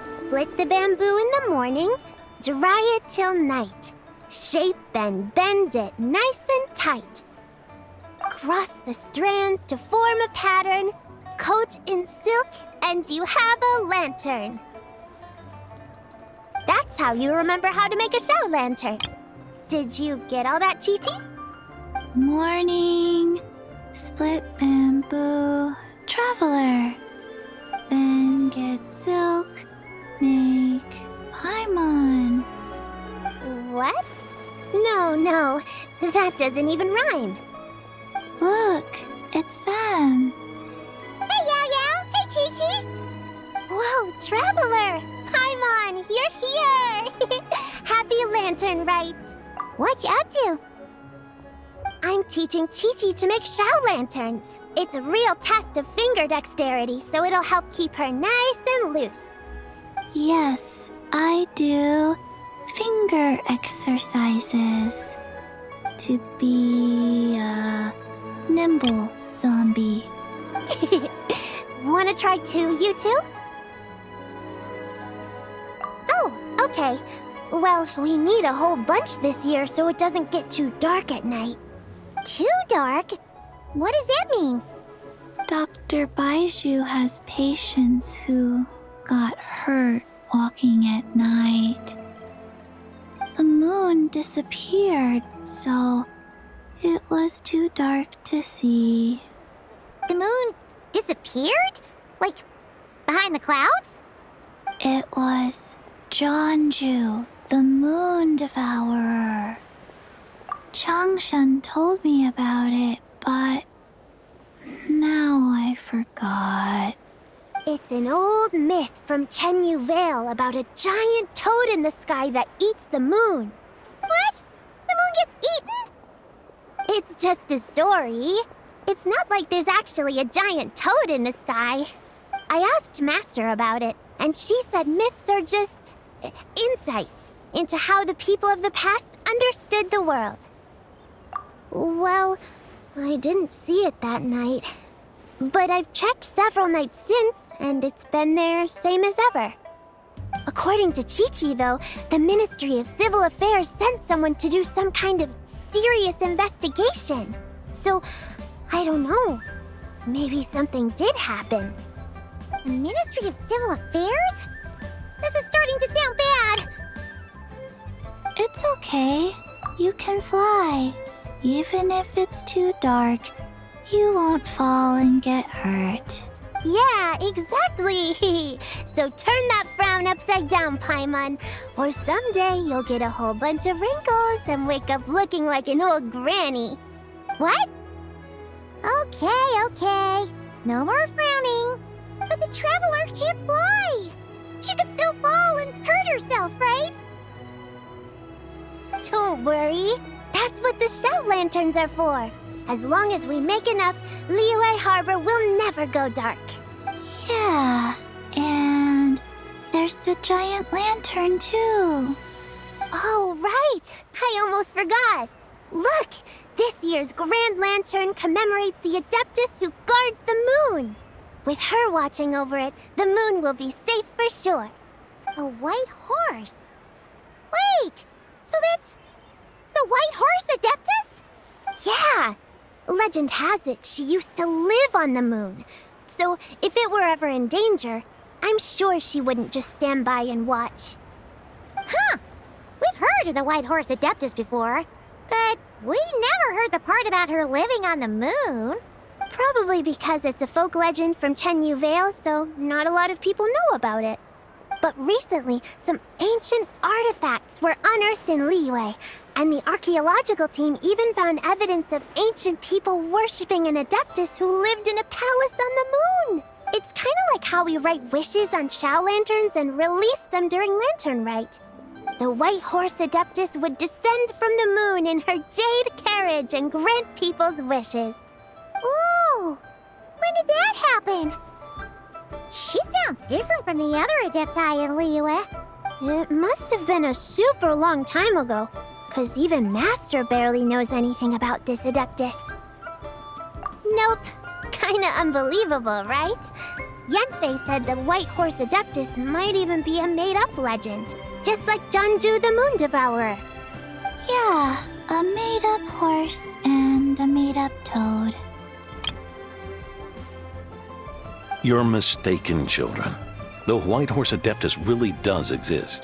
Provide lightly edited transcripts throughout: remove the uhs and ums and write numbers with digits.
Split the bamboo in the morning, dry it till night. Shape and bend it nice and tight. Cross the strands to form a pattern, coat in silk, and you have a lantern. That's how you remember how to make a show lantern. Did you get all that, Chi-Chi? Morning, split bamboo, traveler. Then get silk, make paimon. What? No, that doesn't even rhyme. Look, it's them. Hey, Yao Yao! Hey, Chi-Chi! Whoa, Traveler! Paimon, you're here! Happy Lantern Rite! What you up to? I'm teaching Chi-Chi to make show lanterns. It's a real test of finger dexterity, so it'll help keep her nice and loose. Yes, I do finger exercises to be a nimble zombie. Wanna try too, you two? Oh, okay. Well, we need a whole bunch this year so it doesn't get too dark at night. Too dark? What does that mean? Dr. Baiju has patients who got hurt walking at night. The moon disappeared, so it was too dark to see. The moon disappeared? Like, behind the clouds? It was Jeonju, the moon devourer. Changshan told me about it, but now I forgot. It's an old myth from Chenyu Vale about a giant toad in the sky that eats the moon. What? The moon gets eaten? It's just a story. It's not like there's actually a giant toad in the sky. I asked Master about it, and she said myths are just insights into how the people of the past understood the world. Well, I didn't see it that night. But I've checked several nights since, and it's been there same as ever. According to Chi-Chi, though, the Ministry of Civil Affairs sent someone to do some kind of serious investigation. So, I don't know. Maybe something did happen. The Ministry of Civil Affairs? This is starting to sound bad. It's okay. You can fly. Even if it's too dark, you won't fall and get hurt. Yeah, exactly. So turn that frown upside down, Paimon. Or someday you'll get a whole bunch of wrinkles and wake up looking like an old granny. What? Okay. No more frowning. But the Traveler can't fly. She could still fall and hurt herself, right? Don't worry. That's what the show lanterns are for. As long as we make enough, Liyue Harbor will never go dark. Yeah, and there's the giant lantern too. Oh, right! I almost forgot. Look! This year's Grand Lantern commemorates the Adeptus who guards the moon. With her watching over it, the moon will be safe for sure. A white horse? Wait! So that's the White Horse Adeptus? Yeah! Legend has it she used to live on the moon. So if it were ever in danger, I'm sure she wouldn't just stand by and watch. Huh! We've heard of the White Horse Adeptus before, but we never heard the part about her living on the moon. Probably because it's a folk legend from Chenyu Vale, so not a lot of people know about it. But recently, some ancient artifacts were unearthed in Liyue, and the archaeological team even found evidence of ancient people worshipping an Adeptus who lived in a palace on the moon. It's kind of like how we write wishes on show lanterns and release them during Lantern Rite. The White Horse Adeptus would descend from the moon in her jade carriage and grant people's wishes. Ooh! When did that happen? She sounds different from the other Adepti in Liyue. It must have been a super long time ago, because even Master barely knows anything about this Adeptus. Nope. Kinda unbelievable, right? Yenfei said the White Horse Adeptus might even be a made-up legend, just like Jeonju the Moon Devourer. Yeah, a made-up horse and a made-up toad. You're mistaken, children. The White Horse Adeptus really does exist.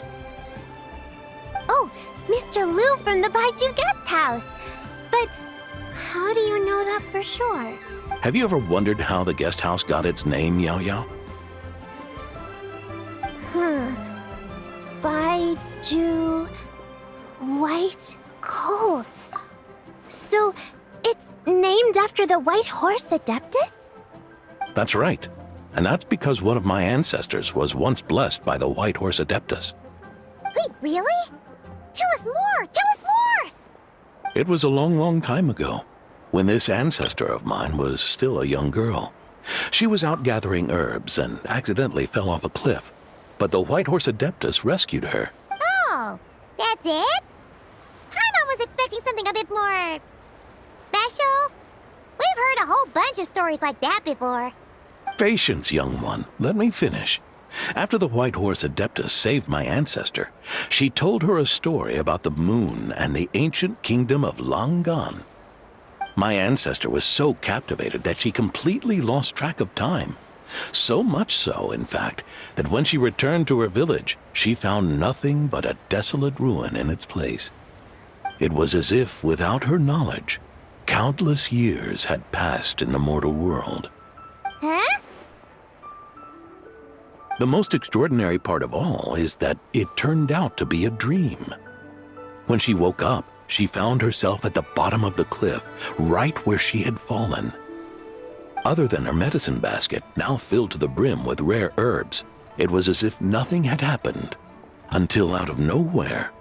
Oh, Mr. Liu from the Baiju Guest House! But how do you know that for sure? Have you ever wondered how the guest house got its name, Yao Yao? Baiju... White Colt. So, it's named after the White Horse Adeptus? That's right. And that's because one of my ancestors was once blessed by the White Horse Adeptus. Wait, really? Tell us more! Tell us more! It was a long, long time ago, when this ancestor of mine was still a young girl. She was out gathering herbs and accidentally fell off a cliff, but the White Horse Adeptus rescued her. Oh, that's it? Paimon was expecting something a bit more... special? We've heard a whole bunch of stories like that before. Patience, young one. Let me finish. After the White Horse Adeptus saved my ancestor, she told her a story about the moon and the ancient kingdom of Long Gone. My ancestor was so captivated that she completely lost track of time. So much so, in fact, that when she returned to her village, she found nothing but a desolate ruin in its place. It was as if, without her knowledge, countless years had passed in the mortal world. Huh? The most extraordinary part of all is that it turned out to be a dream. When she woke up, she found herself at the bottom of the cliff, right where she had fallen. Other than her medicine basket, now filled to the brim with rare herbs, it was as if nothing had happened. Until out of nowhere,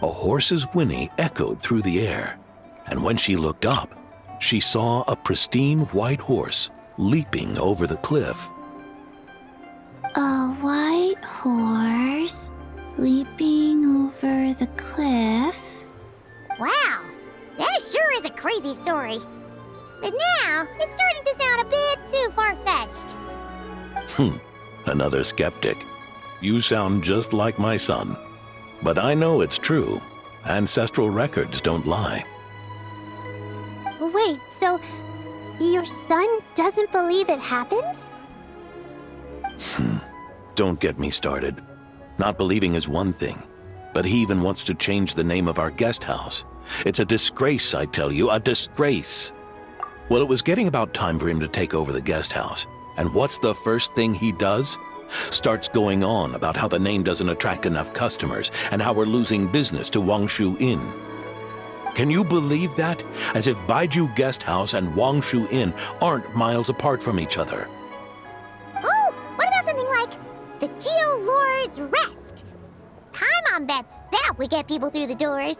a horse's whinny echoed through the air, and when she looked up, she saw a pristine white horse leaping over the cliff. A white horse leaping over the cliff. Wow, that sure is a crazy story. But now, it's starting to sound a bit too far-fetched. Another skeptic. You sound just like my son. But I know it's true. Ancestral records don't lie. Wait, so your son doesn't believe it happened? Don't get me started. Not believing is one thing, but he even wants to change the name of our guest house. It's a disgrace, I tell you, a disgrace. Well, it was getting about time for him to take over the guest house. And what's the first thing he does? Starts going on about how the name doesn't attract enough customers and how we're losing business to Wangshu Inn. Can you believe that? As if Baiju Guest House and Wangshu Inn aren't miles apart from each other. Oh, what about something like the Geo Lord's Rest? Paimon bets that would get people through the doors.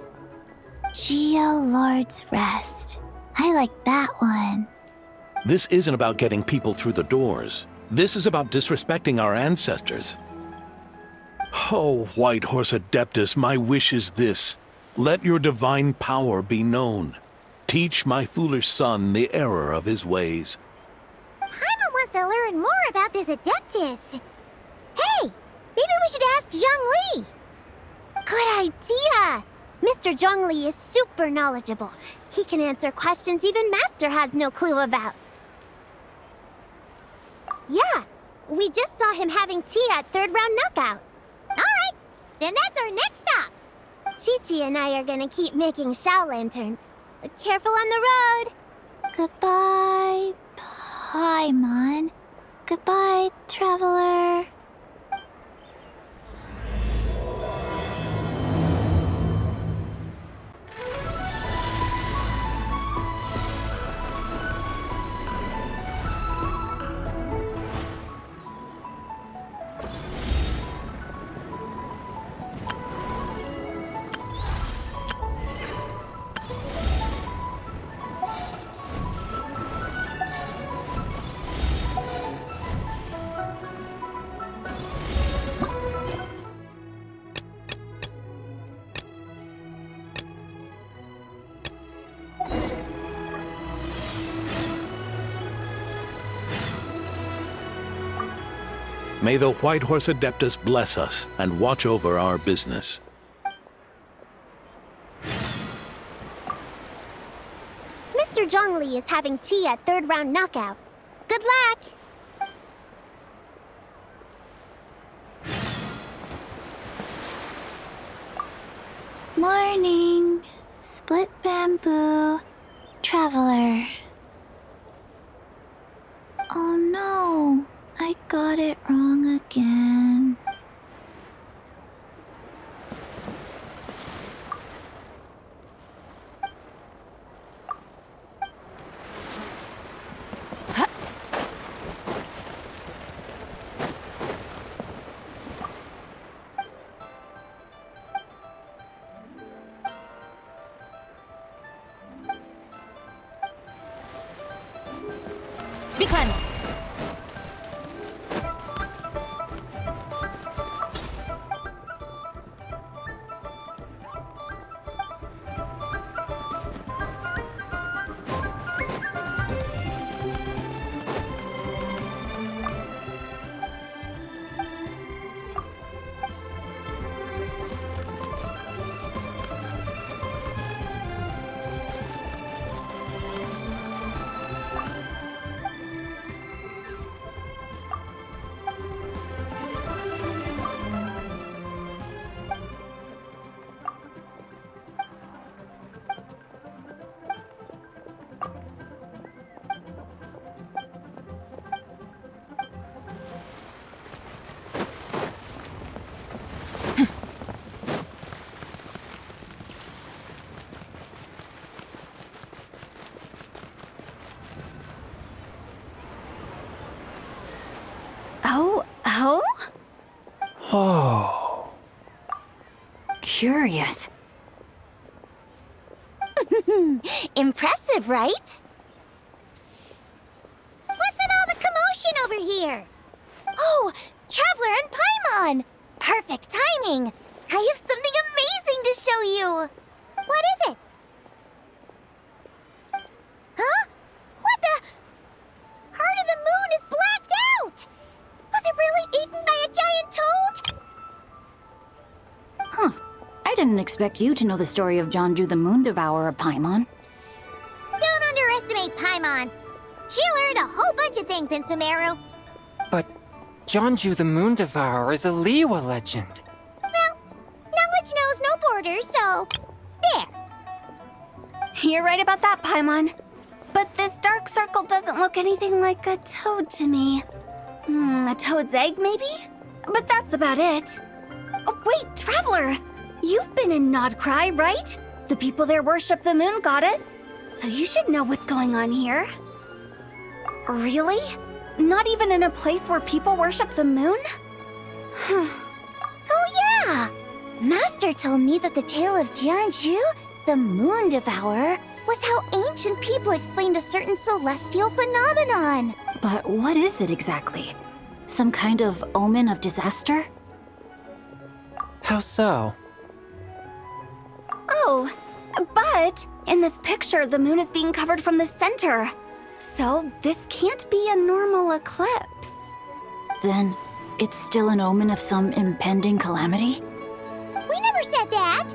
Geo Lord's Rest. I like that one. This isn't about getting people through the doors. This is about disrespecting our ancestors. Oh, White Horse Adeptus, my wish is this. Let your divine power be known. Teach my foolish son the error of his ways. Paimon wants to learn more about this Adeptus. Hey, maybe we should ask Zhang Li. Good idea. Mr. Zhang Li is super knowledgeable. He can answer questions even Master has no clue about. Yeah, we just saw him having tea at third round knockout. All right, then that's our next stop. Chi-Chi and I are gonna keep making Shao lanterns. Careful on the road. Goodbye, Paimon. Goodbye, traveler. May the White Horse Adeptus bless us and watch over our business. Mr. Zhongli is having tea at third round knockout. Good luck! Morning. Split bamboo. Traveler. Oh no, I got it wrong again. Be cleansed. Oh? Oh. Curious. Impressive, right? What's with all the commotion over here? Oh, Traveler and Paimon! Perfect timing! I have something amazing to show you! What is it? Huh? What the? Heart of the Moon is blacked out! Was it really eaten by a giant toad? Huh. I didn't expect you to know the story of Jonju the Moon Devourer, Paimon. Don't underestimate Paimon. She learned a whole bunch of things in Sumeru. But Jonju the Moon Devourer is a Liyue legend. Well, knowledge knows no borders, so... there. You're right about that, Paimon. But this dark circle doesn't look anything like a toad to me. A toad's egg, maybe? But that's about it. Oh, wait, Traveler! You've been in Nodcry, right? The people there worship the moon goddess. So you should know what's going on here. Really? Not even in a place where people worship the moon? Oh yeah! Master told me that the tale of Jianzhu, the Moon Devourer, was how ancient people explained a certain celestial phenomenon. But what is it exactly? Some kind of omen of disaster? How so? Oh, but in this picture, the moon is being covered from the center. So this can't be a normal eclipse. Then it's still an omen of some impending calamity? We never said that!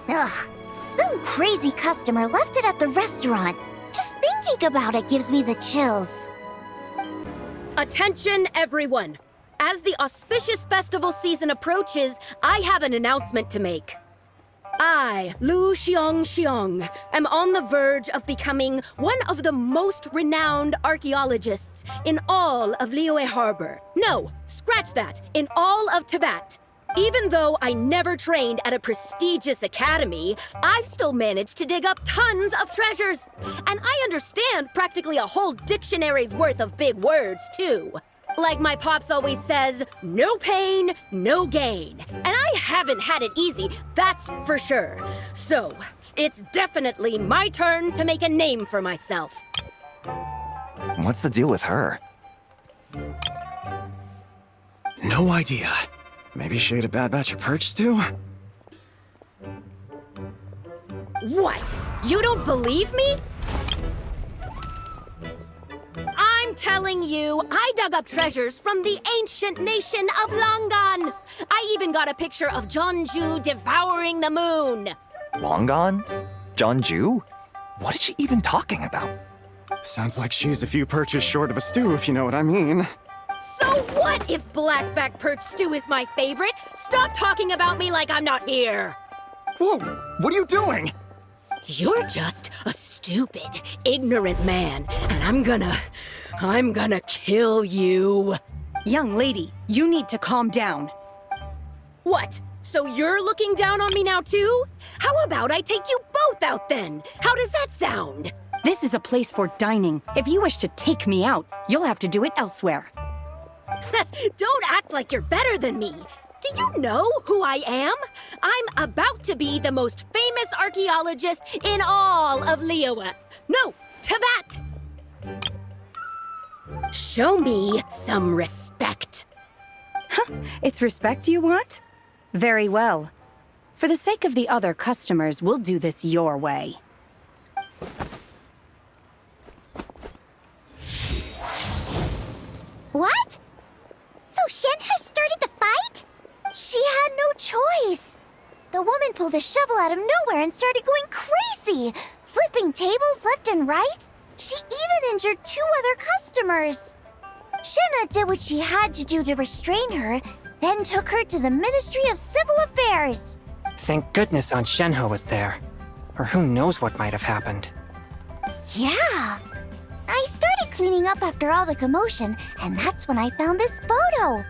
Ugh, some crazy customer left it at the restaurant. Just thinking about it gives me the chills. Attention, everyone! As the auspicious festival season approaches, I have an announcement to make. I, Lu Xiong, am on the verge of becoming one of the most renowned archaeologists in all of Liyue Harbor. No, scratch that, in all of Teyvat. Even though I never trained at a prestigious academy, I've still managed to dig up tons of treasures. And I understand practically a whole dictionary's worth of big words, too. Like my pops always says, no pain, no gain. And I haven't had it easy, that's for sure. So, it's definitely my turn to make a name for myself. What's the deal with her? No idea. Maybe she ate a bad batch of perch stew? What? You don't believe me? I'm telling you, I dug up treasures from the ancient nation of Longan. I even got a picture of Jeonju devouring the moon. Long gone? Jeonju? What is she even talking about? Sounds like she's a few perches short of a stew, if you know what I mean. So what if blackback perch stew is my favorite? Stop talking about me like I'm not here. Whoa! What are you doing? You're just a stupid, ignorant man, and I'm gonna kill you. Young lady, you need to calm down. What? So you're looking down on me now too? How about I take you both out then? How does that sound? This is a place for dining. If you wish to take me out, you'll have to do it elsewhere. Don't act like you're better than me. Do you know who I am? I'm about to be the most famous archaeologist in all of Liyue. No, Teyvat! Show me some respect. It's respect you want? Very well. For the sake of the other customers, we'll do this your way. What? So Shen has started the fight? She had no choice. The woman pulled a shovel out of nowhere and started going crazy, flipping tables left and right. She even injured 2 other customers. Shenna did what she had to do to restrain her, then took her to the Ministry of Civil Affairs. Thank goodness Aunt Shenhe was there. Or who knows what might have happened. Yeah. I started cleaning up after all the commotion, and that's when I found this photo.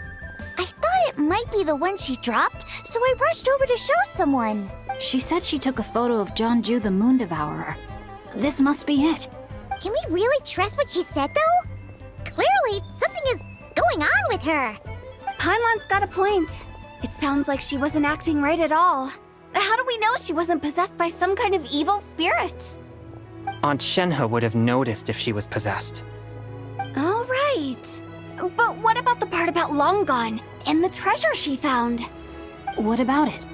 I thought it might be the one she dropped, so I rushed over to show someone. She said she took a photo of Jeonju the Moon Devourer. This must be it. Can we really trust what she said, though? Clearly, something is going on with her. Paimon's got a point. It sounds like she wasn't acting right at all. How do we know she wasn't possessed by some kind of evil spirit? Aunt Shenhe would have noticed if she was possessed. All right. But what about the part about Long Gone and the treasure she found? What about it?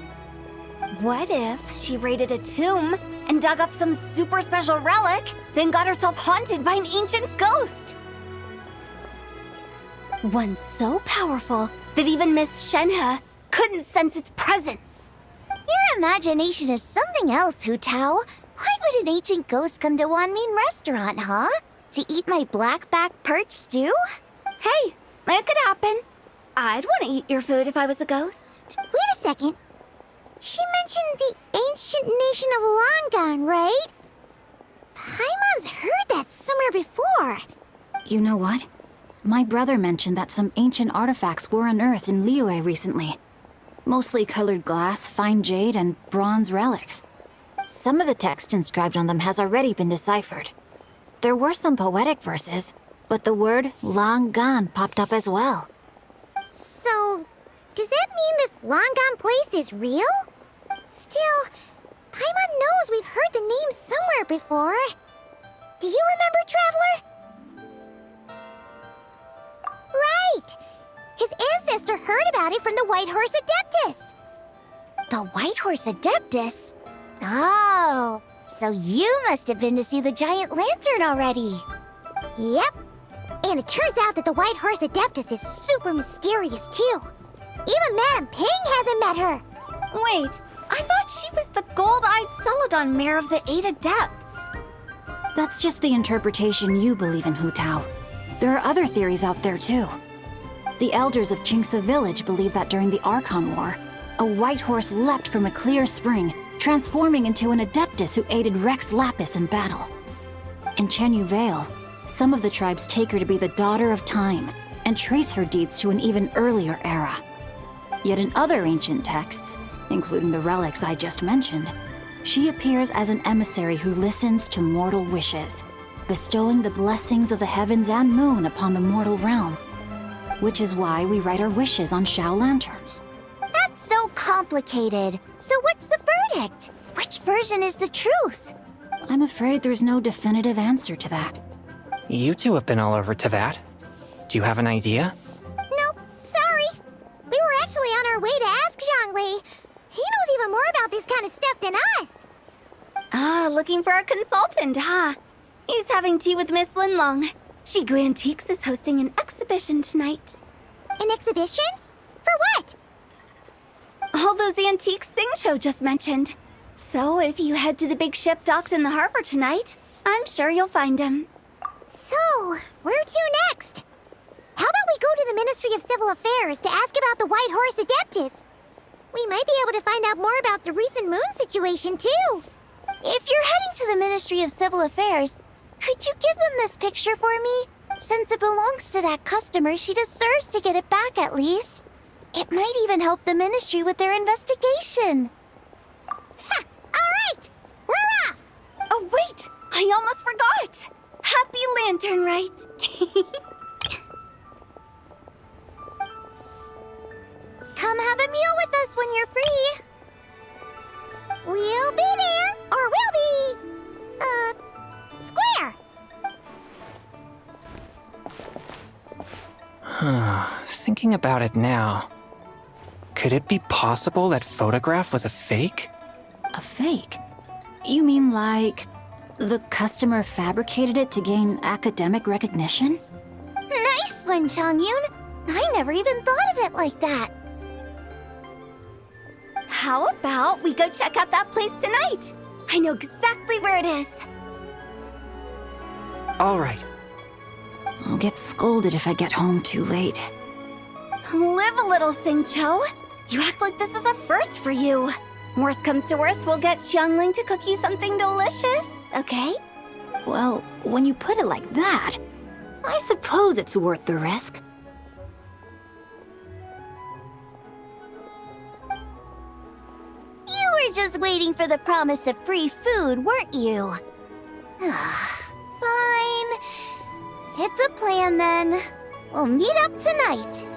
What if she raided a tomb and dug up some super special relic, then got herself haunted by an ancient ghost? One so powerful that even Miss Shenhe couldn't sense its presence. Your imagination is something else, Hu Tao. Why would an ancient ghost come to Wanmin restaurant, huh? To eat my blackback perch stew? Hey, it could happen. I'd want to eat your food if I was a ghost. Wait a second. She mentioned the ancient nation of Longan, right? Paimon's heard that somewhere before. You know what? My brother mentioned that some ancient artifacts were unearthed in Liyue recently. Mostly colored glass, fine jade, and bronze relics. Some of the text inscribed on them has already been deciphered. There were some poetic verses, but the word Longan popped up as well. So, does that mean this Longan place is real? Still, Paimon knows we've heard the name somewhere before. Do you remember, Traveler? Right! His ancestor heard about it from the White Horse Adeptus. The White Horse Adeptus? Oh, so you must have been to see the giant lantern already. Yep. And it turns out that the White Horse Adeptus is super mysterious, too. Even Madame Ping hasn't met her. Wait, I thought she was the gold-eyed Celadon mare of the 8 Adepts. That's just the interpretation you believe in, Hu Tao. There are other theories out there, too. The elders of Qingce village believe that during the Archon War, a white horse leapt from a clear spring, transforming into an Adeptus who aided Rex Lapis in battle. In Chenyu Vale, some of the tribes take her to be the daughter of time and trace her deeds to an even earlier era. Yet in other ancient texts, including the relics I just mentioned, she appears as an emissary who listens to mortal wishes, bestowing the blessings of the heavens and moon upon the mortal realm. Which is why we write our wishes on Shao lanterns. That's so complicated. So what's the verdict? Which version is the truth? I'm afraid there's no definitive answer to that. You two have been all over Teyvat. Do you have an idea? Nope, sorry. We were actually on our way to ask Zhongli. He knows even more about this kind of stuff than us. Ah, looking for a consultant, huh? He's having tea with Miss Linlong. Shigu Antiques is hosting an exhibition tonight. An exhibition? For what? All those antiques thing show just mentioned. So if you head to the big ship docked in the harbor tonight, I'm sure you'll find him. So, where to next? How about we go to the Ministry of Civil Affairs to ask about the White Horse Adeptus? We might be able to find out more about the recent moon situation, too. If you're heading to the Ministry of Civil Affairs, could you give them this picture for me? Since it belongs to that customer, she deserves to get it back at least. It might even help the Ministry with their investigation. Ha! Alright! We're off! Oh, wait! I almost forgot! Happy Lantern Rite! Come have a meal with us when you're free. We'll be there, or we'll be... square. Thinking about it now, could it be possible that photograph was a fake? A fake? You mean like the customer fabricated it to gain academic recognition? Nice one, Changyun! I never even thought of it like that. How about we go check out that place tonight? I know exactly where it is. All right. I'll get scolded if I get home too late. Live a little, Singcho. You act like this is a first for you. Worst comes to worst, we'll get Xiangling to cook you something delicious, okay? Well, when you put it like that, I suppose it's worth the risk. You were just waiting for the promise of free food, weren't you? Fine. It's a plan then. We'll meet up tonight.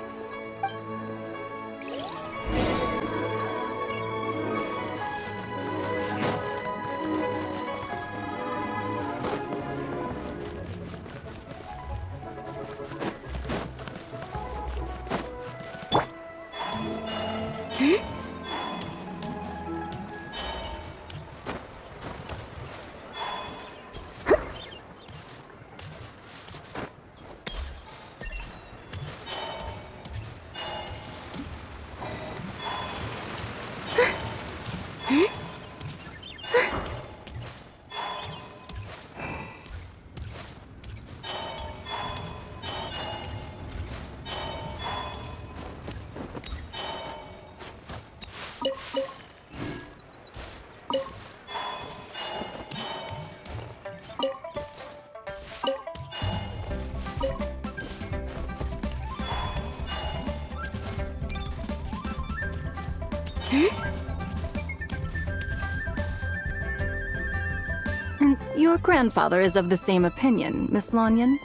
Your grandfather is of the same opinion, Miss Lanyan.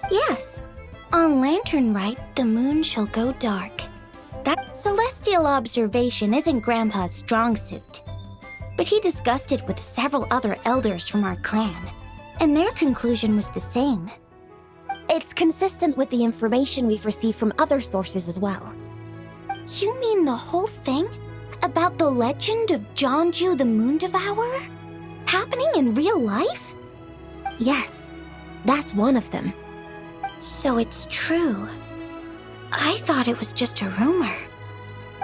Yes. On Lantern Rite, the moon shall go dark. That celestial observation isn't Grandpa's strong suit. But he discussed it with several other elders from our clan, and their conclusion was the same. It's consistent with the information we've received from other sources as well. You mean the whole thing? About the legend of Jeonju the Moon Devourer? Happening in real life? Yes, that's one of them. So it's true. I thought it was just a rumor.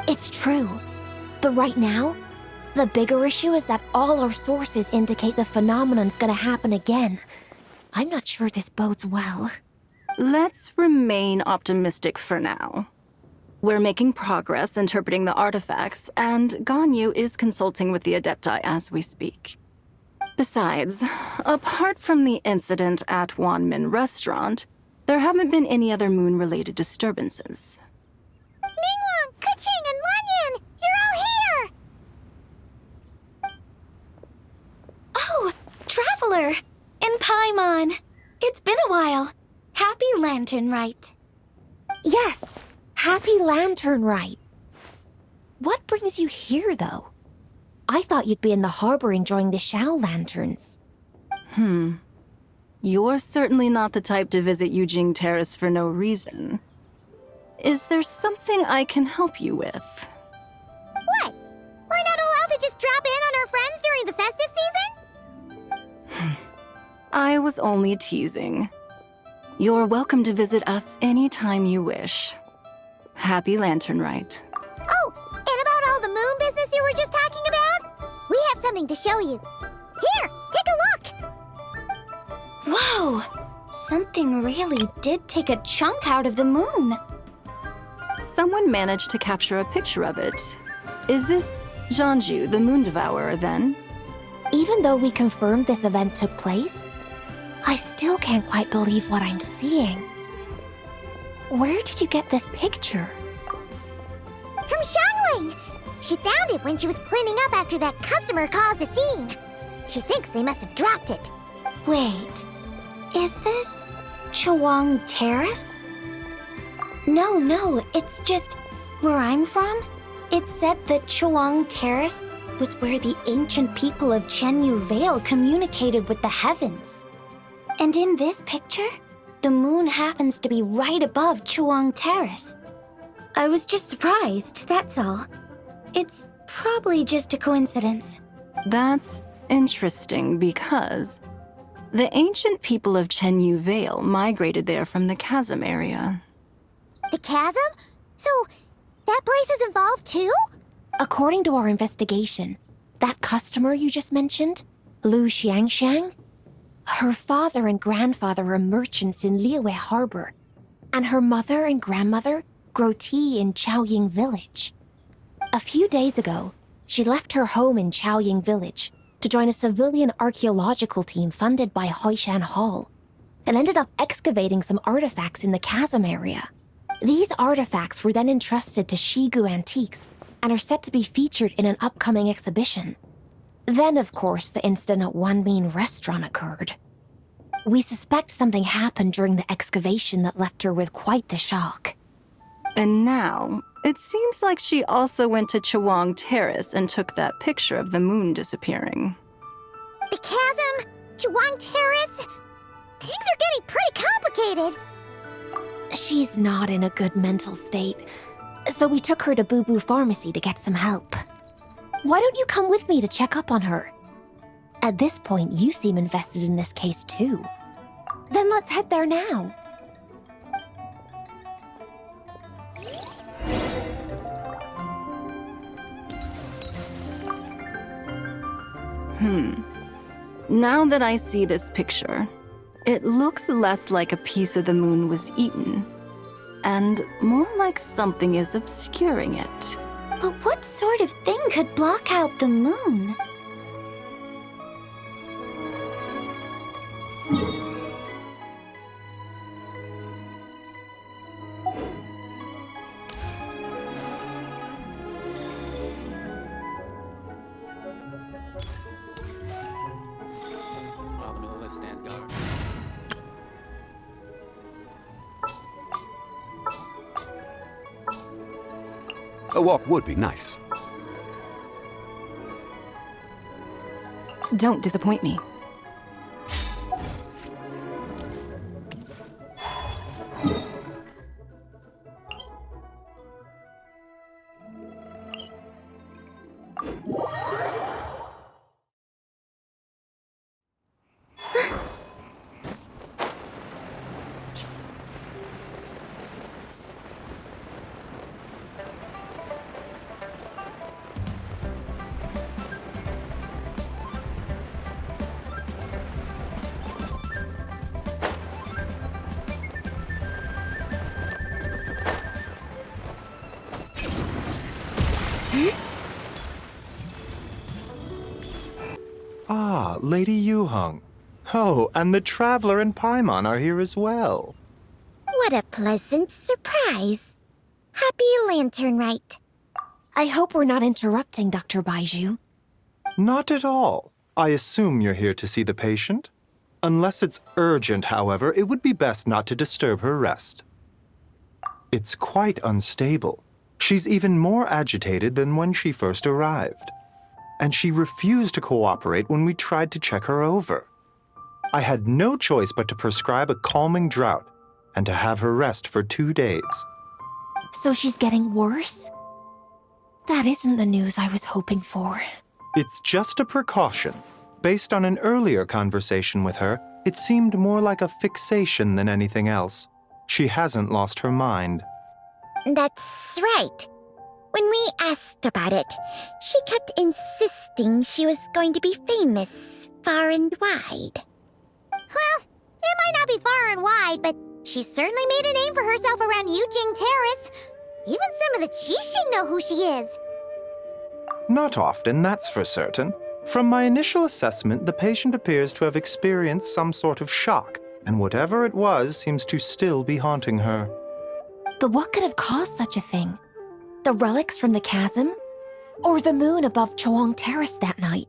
It's true. But right now, the bigger issue is that all our sources indicate the phenomenon's gonna happen again. I'm not sure this bodes well. Let's remain optimistic for now. We're making progress interpreting the artifacts, and Ganyu is consulting with the Adepti as we speak. Besides, apart from the incident at Wanmin Restaurant, there haven't been any other moon-related disturbances. Ningguang, Keqing, and Lanyan! You're all here! Oh, Traveler! And Paimon! It's been a while. Happy Lantern Rite. Yes, Happy Lantern Rite. What brings you here, though? I thought you'd be in the harbor enjoying the Shao lanterns. You're certainly not the type to visit Yujing Terrace for no reason. Is there something I can help you with? What? We're not allowed to just drop in on our friends during the festive season? I was only teasing. You're welcome to visit us anytime you wish. Happy Lantern Rite. Oh, and about all the moon business you were just talking about? We have something to show you. Here, take a look! Whoa! Something really did take a chunk out of the moon. Someone managed to capture a picture of it. Is this Jeonju, the Moon Devourer, then? Even though we confirmed this event took place, I still can't quite believe what I'm seeing. Where did you get this picture? From Xiangling! She found it when she was cleaning up after that customer caused a scene. She thinks they must have dropped it. Wait, is this Chawang Terrace? No, it's just where I'm from. It said that Chawang Terrace was where the ancient people of Chenyu Vale communicated with the heavens. And in this picture, the moon happens to be right above Chawang Terrace. I was just surprised, that's all. It's probably just a coincidence. That's interesting because the ancient people of Chenyu Vale migrated there from the chasm area. The chasm? So, that place is involved too? According to our investigation, that customer you just mentioned, Lu Xiangxiang, her father and grandfather are merchants in Liyue Harbor, and her mother and grandmother grow tea in Chaoying Village. A few days ago, she left her home in Chaoying Village to join a civilian archaeological team funded by Hoishan Hall, and ended up excavating some artifacts in the chasm area. These artifacts were then entrusted to Shigu Antiques and are set to be featured in an upcoming exhibition. Then, of course, the incident at Wanmin Restaurant occurred. We suspect something happened during the excavation that left her with quite the shock. And now, it seems like she also went to Chawang Terrace and took that picture of the moon disappearing. The chasm? Chawang Terrace? Things are getting pretty complicated. She's not in a good mental state, so we took her to Boo Boo Pharmacy to get some help. Why don't you come with me to check up on her? At this point, you seem invested in this case too. Then let's head there now. Now that I see this picture, it looks less like a piece of the moon was eaten, and more like something is obscuring it. But what sort of thing could block out the moon? A walk would be nice. Don't disappoint me. Ah, Lady Yuheng. Oh, and the Traveler and Paimon are here as well. What a pleasant surprise. Happy Lantern Rite. I hope we're not interrupting Dr. Baiju. Not at all. I assume you're here to see the patient? Unless it's urgent, however, it would be best not to disturb her rest. It's quite unstable. She's even more agitated than when she first arrived. And she refused to cooperate when we tried to check her over. I had no choice but to prescribe a calming draught and to have her rest for 2 days. So she's getting worse? That isn't the news I was hoping for. It's just a precaution. Based on an earlier conversation with her, It seemed more like a fixation than anything else. She hasn't lost her mind. That's right. When we asked about it, she kept insisting she was going to be famous far and wide. Well, it might not be far and wide, but she certainly made a name for herself around Yujing Terrace. Even some of the Qixing know who she is. Not often, that's for certain. From my initial assessment, the patient appears to have experienced some sort of shock, and whatever it was seems to still be haunting her. But what could have caused such a thing? The relics from the chasm? Or the moon above Chuang Terrace that night?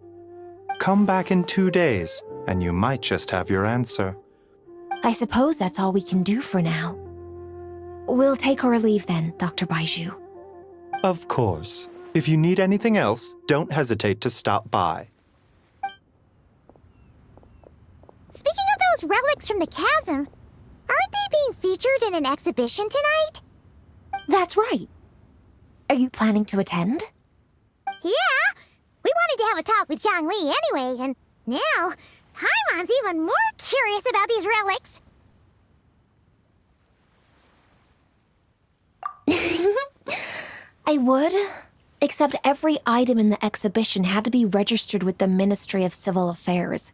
Come back in 2 days, and you might just have your answer. I suppose that's all we can do for now. We'll take our leave then, Dr. Baiju. Of course. If you need anything else, don't hesitate to stop by. Speaking of those relics from the chasm, aren't they being featured in an exhibition tonight? That's right. Are you planning to attend? Yeah! We wanted to have a talk with Zhang Li anyway, and now Paimon's even more curious about these relics. I would, except every item in the exhibition had to be registered with the Ministry of Civil Affairs.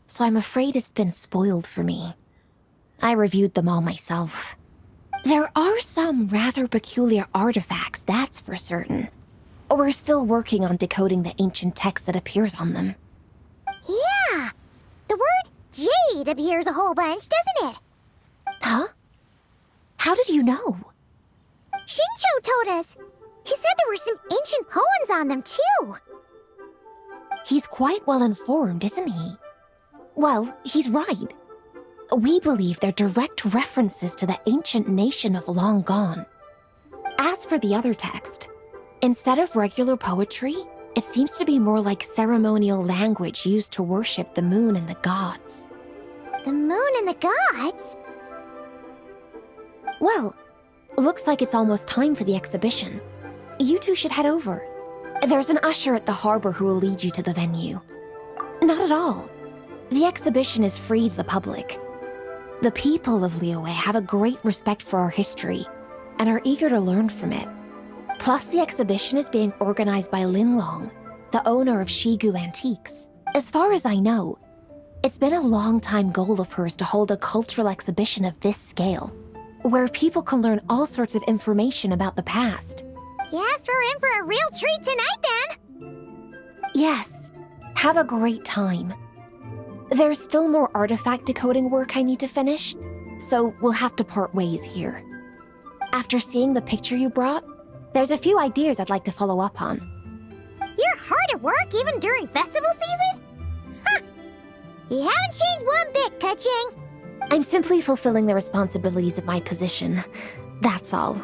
So I'm afraid it's been spoiled for me. I reviewed them all myself. There are some rather peculiar artifacts, that's for certain. We're still working on decoding the ancient text that appears on them. Yeah! The word jade appears a whole bunch, doesn't it? Huh? How did you know? Shincho told us. He said there were some ancient poems on them, too. He's quite well informed, isn't he? Well, he's right. We believe they're direct references to the ancient nation of long gone. As for the other text, instead of regular poetry, it seems to be more like ceremonial language used to worship the moon and the gods. The moon and the gods? Well, looks like it's almost time for the exhibition. You two should head over. There's an usher at the harbor who will lead you to the venue. Not at all. The exhibition is free to the public. The people of Liyue have a great respect for our history and are eager to learn from it. Plus, the exhibition is being organized by Lin Long, the owner of Shigu Antiques. As far as I know, it's been a long-time goal of hers to hold a cultural exhibition of this scale, where people can learn all sorts of information about the past. Guess we're in for a real treat tonight, then. Yes, have a great time. There's still more artifact decoding work I need to finish, so we'll have to part ways here. After seeing the picture you brought, there's a few ideas I'd like to follow up on. You're hard at work even during festival season? Huh! You haven't changed one bit, Keqing. I'm simply fulfilling the responsibilities of my position. That's all.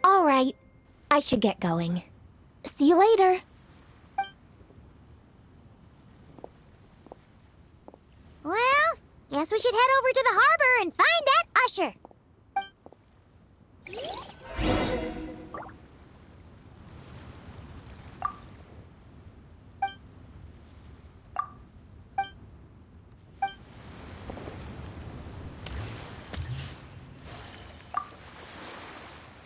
All right, I should get going. See you later. Well, guess we should head over to the harbor and find that usher.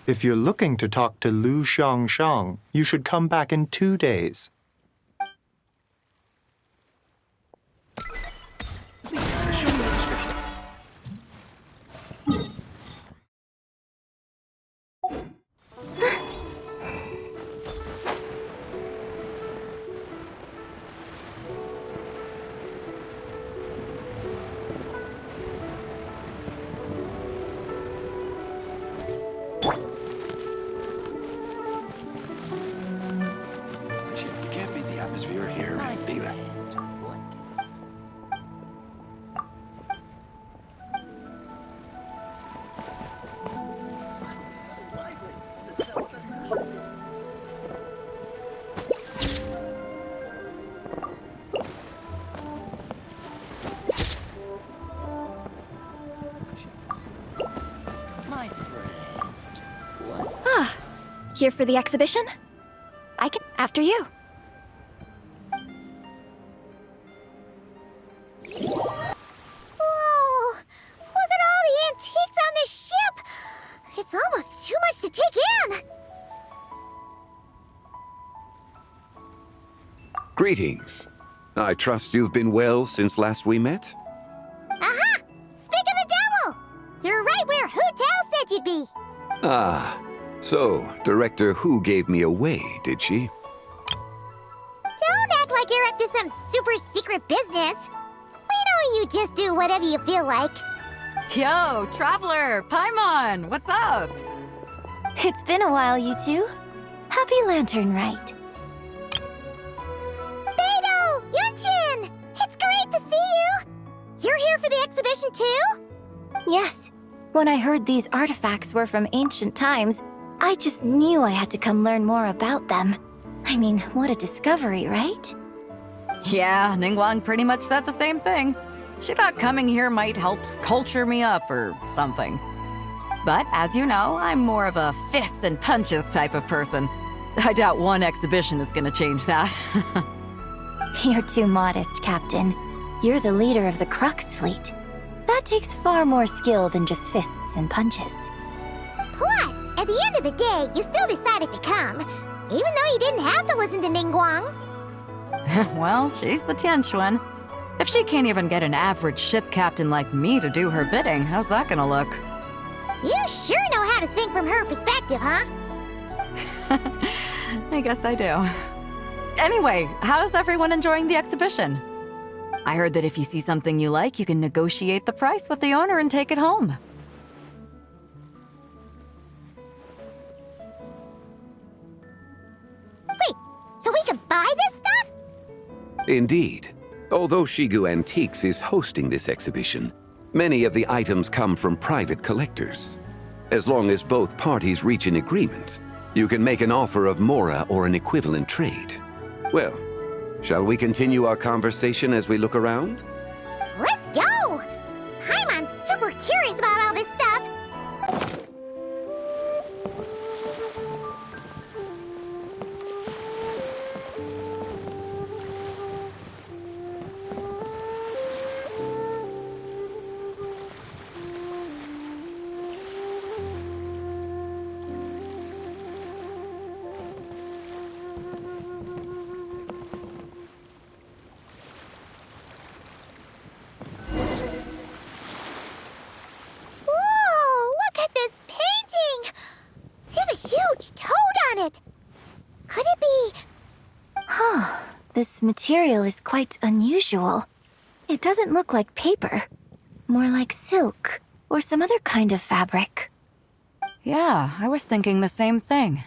If you're looking to talk to Lu Xiangshang, you should come back in 2 days. You can't beat the atmosphere here in Teyvat. Here for the exhibition? I can. After you. Greetings. I trust you've been well since last we met? Aha! Speak of the devil! You're right where Hu Tao said you'd be. Ah, so Director Hu gave me away, did she? Don't act like you're up to some super secret business. We know you just do whatever you feel like. Yo, Traveler, Paimon, what's up? It's been a while, you two. Happy Lantern Rite. Beidou! Yunchin! It's great to see you! You're here for the exhibition too? Yes. When I heard these artifacts were from ancient times, I just knew I had to come learn more about them. I mean, what a discovery, right? Yeah, Ningguang pretty much said the same thing. She thought coming here might help culture me up or something. But as you know, I'm more of a fists and punches type of person. I doubt one exhibition is gonna change that. You're too modest, Captain. You're the leader of the Crux fleet. That takes far more skill than just fists and punches. Plus, at the end of the day, you still decided to come, even though you didn't have to listen to Ningguang. Well, she's the Tianquan. If she can't even get an average ship captain like me to do her bidding, how's that gonna look? You sure know how to think from her perspective, huh? I guess I do. Anyway, how's everyone enjoying the exhibition? I heard that if you see something you like, you can negotiate the price with the owner and take it home. Wait, so we can buy this stuff? Indeed. Although Shigu Antiques is hosting this exhibition, many of the items come from private collectors. As long as both parties reach an agreement, you can make an offer of mora or an equivalent trade. Well, shall we continue our conversation as we look around? Let's go! Paimon's super curious about all this stuff. This material is quite unusual. It doesn't look like paper. More like silk, or some other kind of fabric. Yeah, I was thinking the same thing.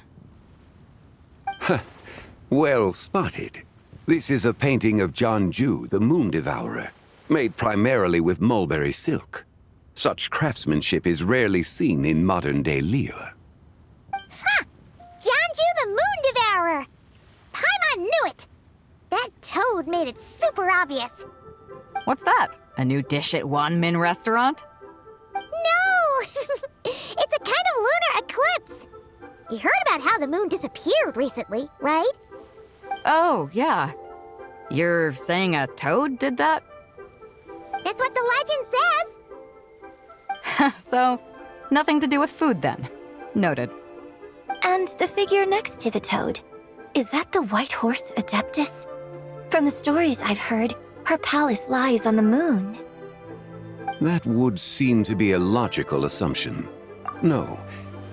Well spotted. This is a painting of Jianju, the Moon Devourer, made primarily with mulberry silk. Such craftsmanship is rarely seen in modern-day Liyue. Ha! Jianju the Moon Devourer! Paimon knew it! That toad made it super obvious. What's that? A new dish at Wanmin restaurant? No! It's a kind of lunar eclipse. You heard about how the moon disappeared recently, right? Oh, yeah. You're saying a toad did that? That's what the legend says. So, nothing to do with food then. Noted. And the figure next to the toad. Is that the White Horse Adeptus? From the stories I've heard, her palace lies on the moon. That would seem to be a logical assumption. No.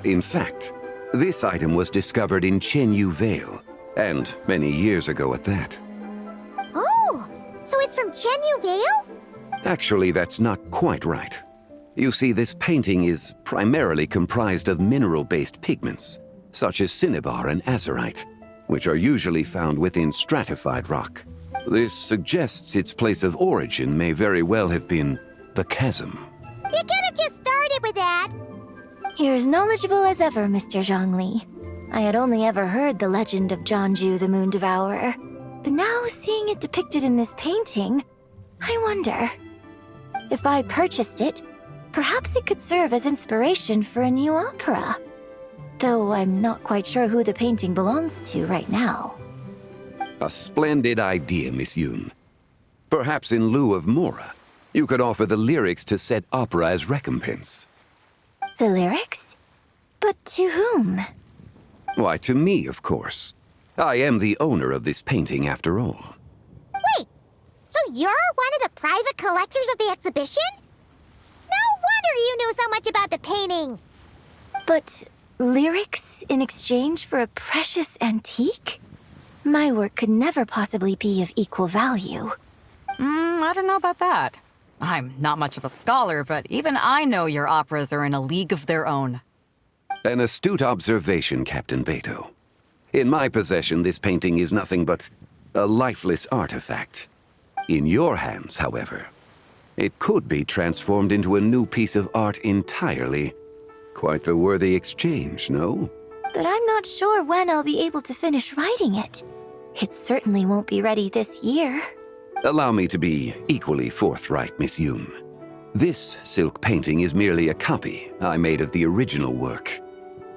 In fact, this item was discovered in Chenyu Vale, and many years ago at that. Oh, so it's from Chenyu Vale? Actually, that's not quite right. You see, this painting is primarily comprised of mineral-based pigments, such as cinnabar and azurite, which are usually found within stratified rock. This suggests its place of origin may very well have been the chasm. You could have just started with that. You're as knowledgeable as ever, Mr. Zhongli. I had only ever heard the legend of Jianju the Moon Devourer, but now seeing it depicted in this painting, I wonder. If I purchased it, perhaps it could serve as inspiration for a new opera. Though I'm not quite sure who the painting belongs to right now. A splendid idea, Miss Yoon. Perhaps in lieu of mora, you could offer the lyrics to said opera as recompense. The lyrics? But to whom? Why, to me, of course. I am the owner of this painting after all. Wait, so you're one of the private collectors of the exhibition? No wonder you knew so much about the painting. But lyrics in exchange for a precious antique? My work could never possibly be of equal value. I don't know about that. I'm not much of a scholar, but even I know your operas are in a league of their own. An astute observation, Captain Beto. In my possession, this painting is nothing but a lifeless artifact. In your hands, however, it could be transformed into a new piece of art entirely. Quite a worthy exchange, no? But I'm not sure when I'll be able to finish writing it. It certainly won't be ready this year. Allow me to be equally forthright, Miss Yoon. This silk painting is merely a copy I made of the original work.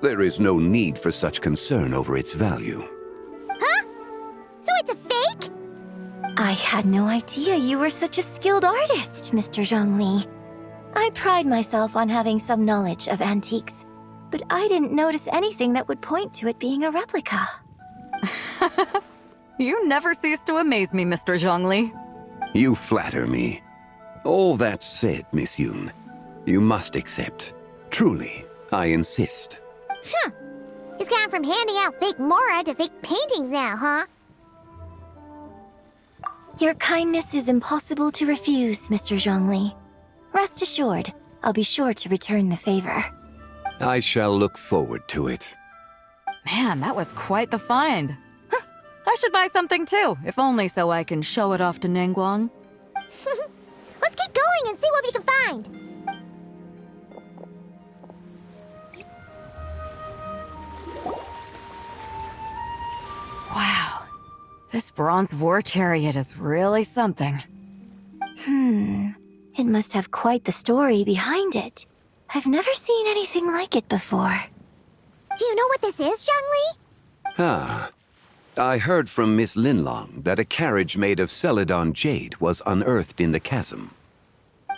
There is no need for such concern over its value. Huh? So it's a fake? I had no idea you were such a skilled artist, Mr. Zhongli. I pride myself on having some knowledge of antiques, but I didn't notice anything that would point to it being a replica. You never cease to amaze me, Mr. Zhongli. You flatter me. All that said, Miss Yoon, you must accept. Truly, I insist. Huh. He's gone from handing out fake Mora to fake paintings now, huh? Your kindness is impossible to refuse, Mr. Zhongli. Rest assured, I'll be sure to return the favor. I shall look forward to it. Man, that was quite the find. I should buy something too, if only so I can show it off to Ningguang. Let's keep going and see what we can find. Wow, this bronze war chariot is really something. It must have quite the story behind it. I've never seen anything like it before. Do you know what this is, Zhongli? Ah. I heard from Miss Linlong that a carriage made of Celadon jade was unearthed in the chasm.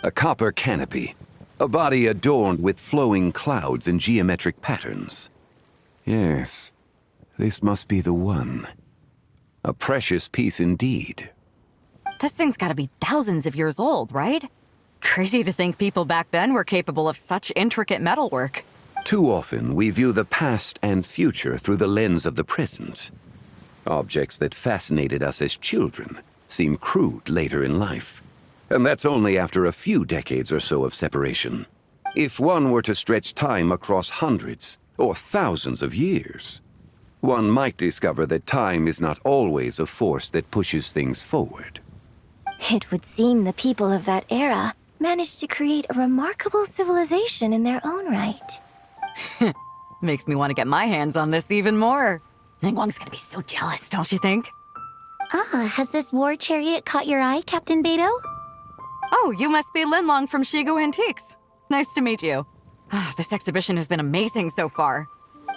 A copper canopy, a body adorned with flowing clouds and geometric patterns. Yes, this must be the one. A precious piece indeed. This thing's gotta be thousands of years old, right? Crazy to think people back then were capable of such intricate metalwork. Too often, we view the past and future through the lens of the present. Objects that fascinated us as children seem crude later in life. And that's only after a few decades or so of separation. If one were to stretch time across hundreds or thousands of years, one might discover that time is not always a force that pushes things forward. It would seem the people of that era managed to create a remarkable civilization in their own right. Makes me want to get my hands on this even more. Ningguang's gonna be so jealous, don't you think? Has this war chariot caught your eye, Captain Beto? Oh, you must be Linlong from Shigu Antiques. Nice to meet you. This exhibition has been amazing so far.